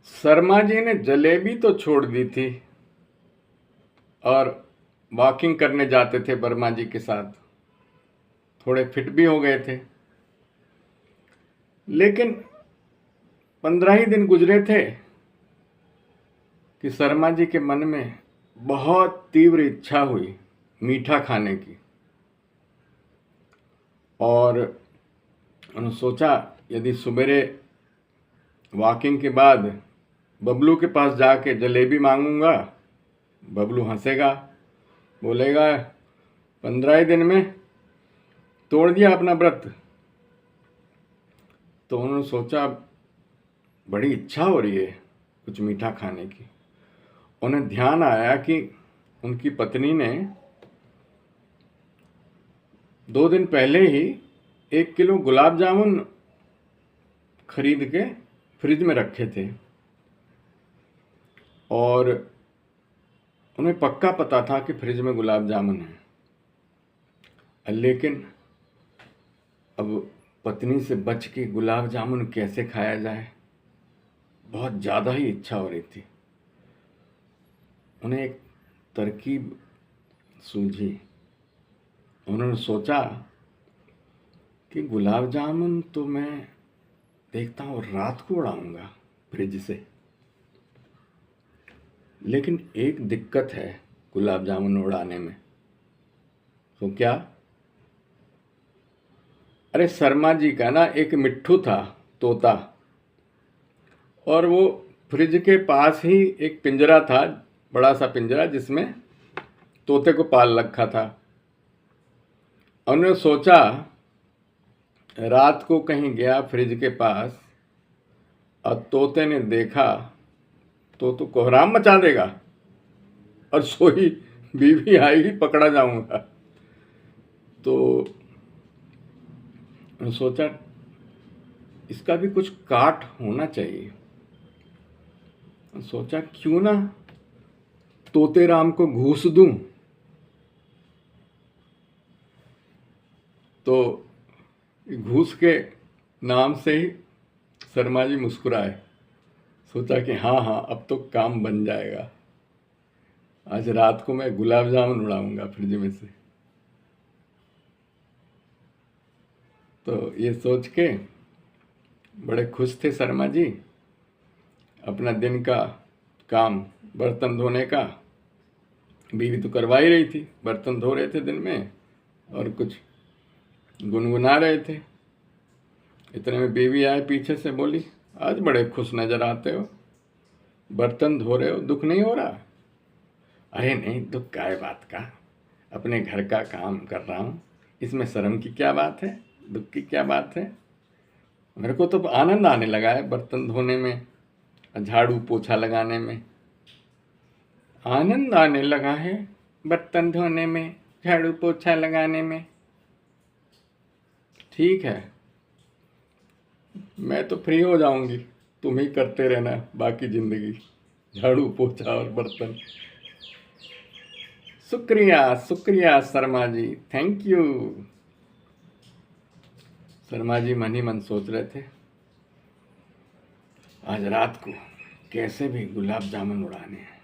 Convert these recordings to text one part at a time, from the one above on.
शर्मा जी ने जलेबी तो छोड़ दी थी और वॉकिंग करने जाते थे वर्मा जी के साथ। थोड़े फिट भी हो गए थे, लेकिन 15 ही दिन गुजरे थे कि शर्मा जी के मन में बहुत तीव्र इच्छा हुई मीठा खाने की। और उन्होंने सोचा, यदि सवेरे वॉकिंग के बाद बबलू के पास जाके जलेबी मांगूंगा, बबलू हंसेगा, बोलेगा 15 ही दिन में तोड़ दिया अपना व्रत। तो उन्होंने सोचा, बड़ी इच्छा हो रही है कुछ मीठा खाने की। उन्हें ध्यान आया कि उनकी पत्नी ने 2 दिन पहले ही 1 किलो गुलाब जामुन खरीद के फ्रिज में रखे थे और उन्हें पक्का पता था कि फ्रिज में गुलाब जामुन है। लेकिन अब पत्नी से बच के गुलाब जामुन कैसे खाया जाए, बहुत ज़्यादा ही इच्छा हो रही थी। उन्हें एक तरकीब सूझी। उन्होंने सोचा कि गुलाब जामुन तो मैं देखता हूँ रात को उड़ाऊंगा फ्रिज से, लेकिन एक दिक्कत है गुलाब जामुन उड़ाने में। तो क्या? अरे शर्मा जी का ना एक मिट्ठू था, तोता, और वो फ्रिज के पास ही एक पिंजरा था, बड़ा सा पिंजरा जिसमें तोते को पाल रखा था। उन्होंने सोचा, रात को कहीं गया फ्रिज के पास और तोते ने देखा तो कोहराम मचा देगा और सोई बीवी आएगी, पकड़ा जाऊंगा। तो सोचा इसका भी कुछ काट होना चाहिए। सोचा क्यों ना तोते राम को घूस दूं। तो घूस के नाम से ही शर्मा जी मुस्कुराए। सोचा कि हाँ हाँ, अब तो काम बन जाएगा, आज रात को मैं गुलाब जामुन उड़ाऊंगा फ्रिज में से। तो ये सोच के बड़े खुश थे शर्मा जी। अपना दिन का काम, बर्तन धोने का, बीवी तो करवा ही रही थी, बर्तन धो रहे थे दिन में और कुछ गुनगुना रहे थे। इतने में बीवी आए पीछे से, बोली, आज बड़े खुश नजर आते हो, बर्तन धो रहे हो, दुख नहीं हो रहा? अरे नहीं, दुख काय बात का, अपने घर का काम कर रहा हूँ, इसमें शर्म की क्या बात है, दुख की क्या बात है? मेरे को तो आनंद आने लगा है बर्तन धोने में, झाड़ू पोछा लगाने में। आनंद आने लगा है बर्तन धोने में, झाड़ू पोछा लगाने में। ठीक है, मैं तो फ्री हो जाऊंगी, तुम ही करते रहना बाकी जिंदगी, झाड़ू पोछा और बर्तन। शुक्रिया शुक्रिया शर्मा जी, थैंक यू। शर्मा जी मन ही मन सोच रहे थे, आज रात को कैसे भी गुलाब जामुन उड़ाने हैं।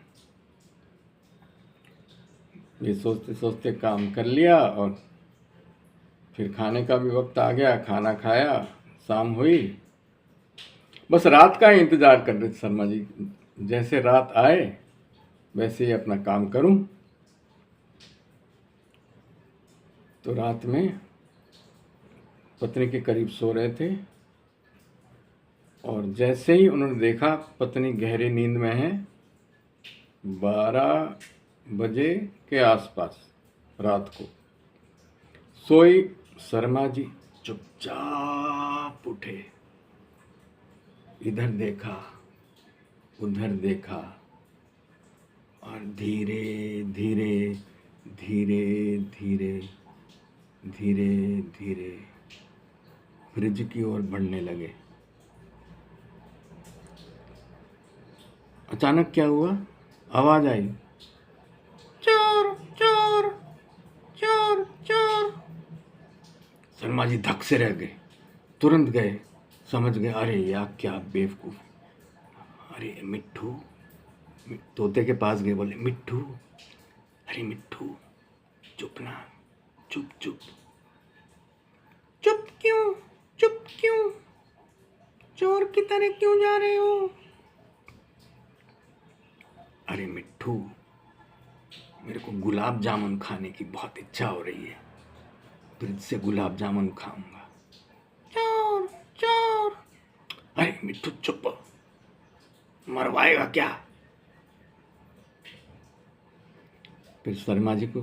ये सोचते सोचते काम कर लिया और फिर खाने का भी वक्त आ गया। खाना खाया, शाम हुई, बस रात का ही इंतजार कर रहे थे शर्मा जी। जैसे रात आए वैसे ही अपना काम करूं। तो रात में पत्नी के करीब सो रहे थे और जैसे ही उन्होंने देखा पत्नी गहरी नींद में है, 12 बजे के आसपास रात को सोई शर्मा जी चुपचाप उठे, इधर देखा उधर देखा और धीरे धीरे धीरे धीरे धीरे धीरे फ्रिज की ओर बढ़ने लगे। अचानक क्या हुआ, आवाज आई, चोर चोर चोर चोर। शर्मा जी धक से रह गए, तुरंत गए, समझ गए, अरे यार क्या बेवकूफ, अरे मिट्ठू, तोते के पास गए, बोले मिट्ठू, अरे मिट्ठू चुप ना, चुप चुप। चुप क्यों, चुप क्यों, चोर की तरह क्यों जा रहे हो? अरे मिट्ठू, मेरे को गुलाब जामुन खाने की बहुत इच्छा हो रही है, फ्रिज से गुलाब जामुन खाऊंगा। चोर चोर। अरे मिट्ठू चुप, मरवाएगा क्या? फिर शर्मा जी को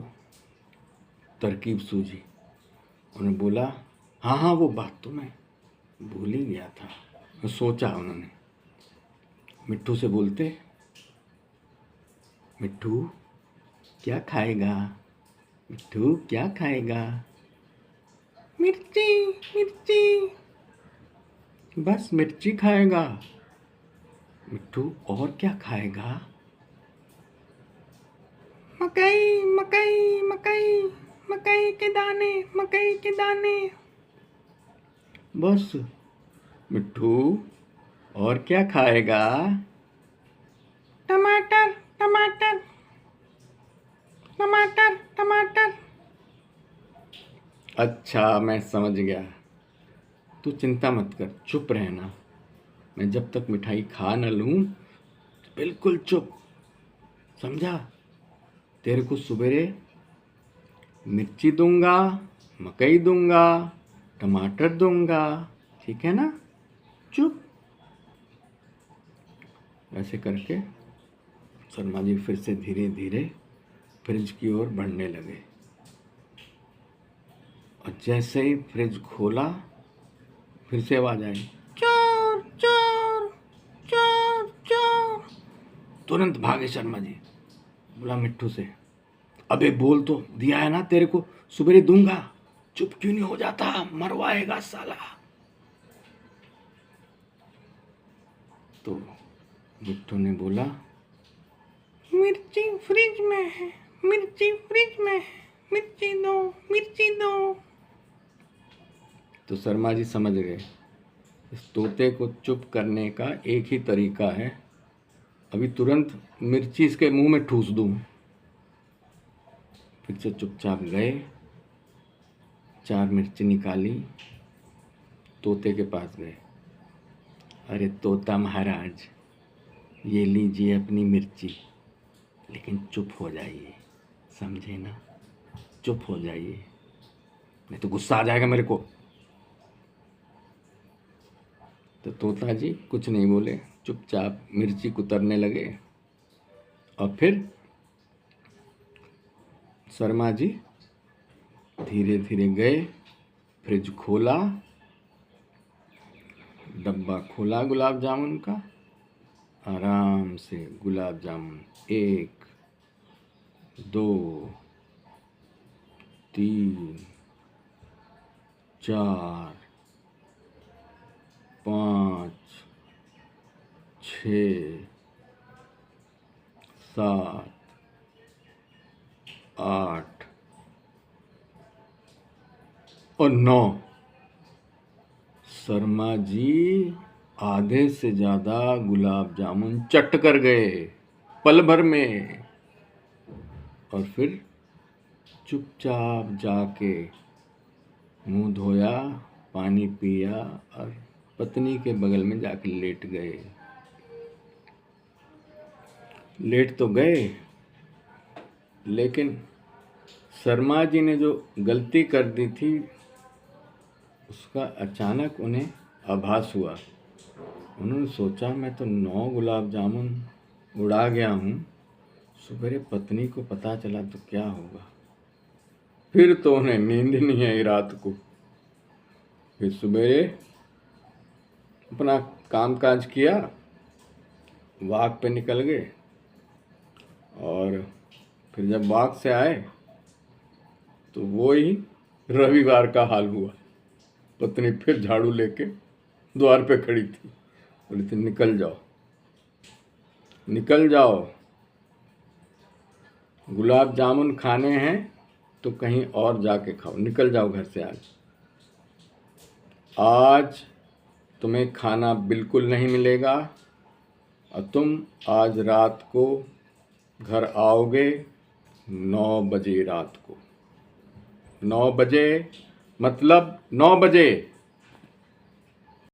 तरकीब सूझी। उन्होंने बोला, हाँ हाँ वो बात तो मैं भूल ही गया था। सोचा उन्होंने, मिट्ठू से बोलते, मिट्ठू क्या खाएगा, मिट्ठू क्या खाएगा? मिर्ची मिर्ची, बस मिर्ची खाएगा। मिट्ठू और क्या खाएगा? मकई मकई मकई, मकई के दाने, मकई के दाने। बस मिट्ठू और क्या खाएगा? टमाटर टमाटर, टमाटर टमाटर। अच्छा मैं समझ गया, तू चिंता मत कर, चुप रहना। मैं जब तक मिठाई खा न लूं बिल्कुल चुप, समझा? तेरे को सवेरे मिर्ची दूंगा, मकई दूंगा, टमाटर दूंगा, ठीक है ना? चुप। ऐसे करके शर्मा जी फिर से धीरे धीरे फ्रिज की ओर बढ़ने लगे, और जैसे ही फ्रिज खोला फिर से आवाज आई, चोर चोर चोर चोर। तुरंत भागे शर्मा जी, बोला मिट्ठू से, अबे बोल तो दिया है ना तेरे को, सुबह दूंगा, चुप क्यों नहीं हो जाता, मरवाएगा साला। तो मिट्ठू ने बोला, मिर्ची फ्रिज में है, मिर्ची फ्रिज में है, मिर्ची दो, मिर्ची दो। तो शर्मा जी समझ गए, इस तोते को चुप करने का एक ही तरीका है, अभी तुरंत मिर्ची इसके मुंह में ठूस दूं। फिर से चुपचाप गए, 4 मिर्ची निकाली, तोते के पास गए। अरे तोता महाराज, ये लीजिए अपनी मिर्ची, लेकिन चुप हो जाइए, समझे ना? चुप हो जाइए, नहीं तो गुस्सा आ जाएगा मेरे को। तो तोता जी कुछ नहीं बोले, चुपचाप मिर्ची कुतरने लगे। और फिर शर्मा जी धीरे धीरे गए, फ्रिज खोला, डब्बा खोला गुलाब जामुन का, आराम से गुलाब जामुन 1 2 3 4 5 6 7 8 और 9। शर्मा जी आधे से ज़्यादा गुलाब जामुन चट कर गए पल भर में, और फिर चुपचाप जाके मुंह धोया, पानी पिया, और पत्नी के बगल में जाके लेट गए। लेट तो गए, लेकिन शर्मा जी ने जो गलती कर दी थी उसका अचानक उन्हें आभास हुआ। उन्होंने सोचा, मैं तो 9 गुलाब जामुन उड़ा गया हूँ, सुबह पत्नी को पता चला तो क्या होगा। फिर तो उन्हें नींद नहीं आई रात को। फिर सुबह अपना काम काज किया, वॉक पे निकल गए, और फिर जब वॉक से आए तो वो ही रविवार का हाल हुआ। पत्नी फिर झाड़ू लेके द्वार पे खड़ी थी, बोली थी, निकल जाओ निकल जाओ, गुलाब जामुन खाने हैं तो कहीं और जाके खाओ, निकल जाओ घर से। आज तुम्हें खाना बिल्कुल नहीं मिलेगा, और तुम आज रात को घर आओगे 9 बजे रात को। 9 बजे मतलब 9 बजे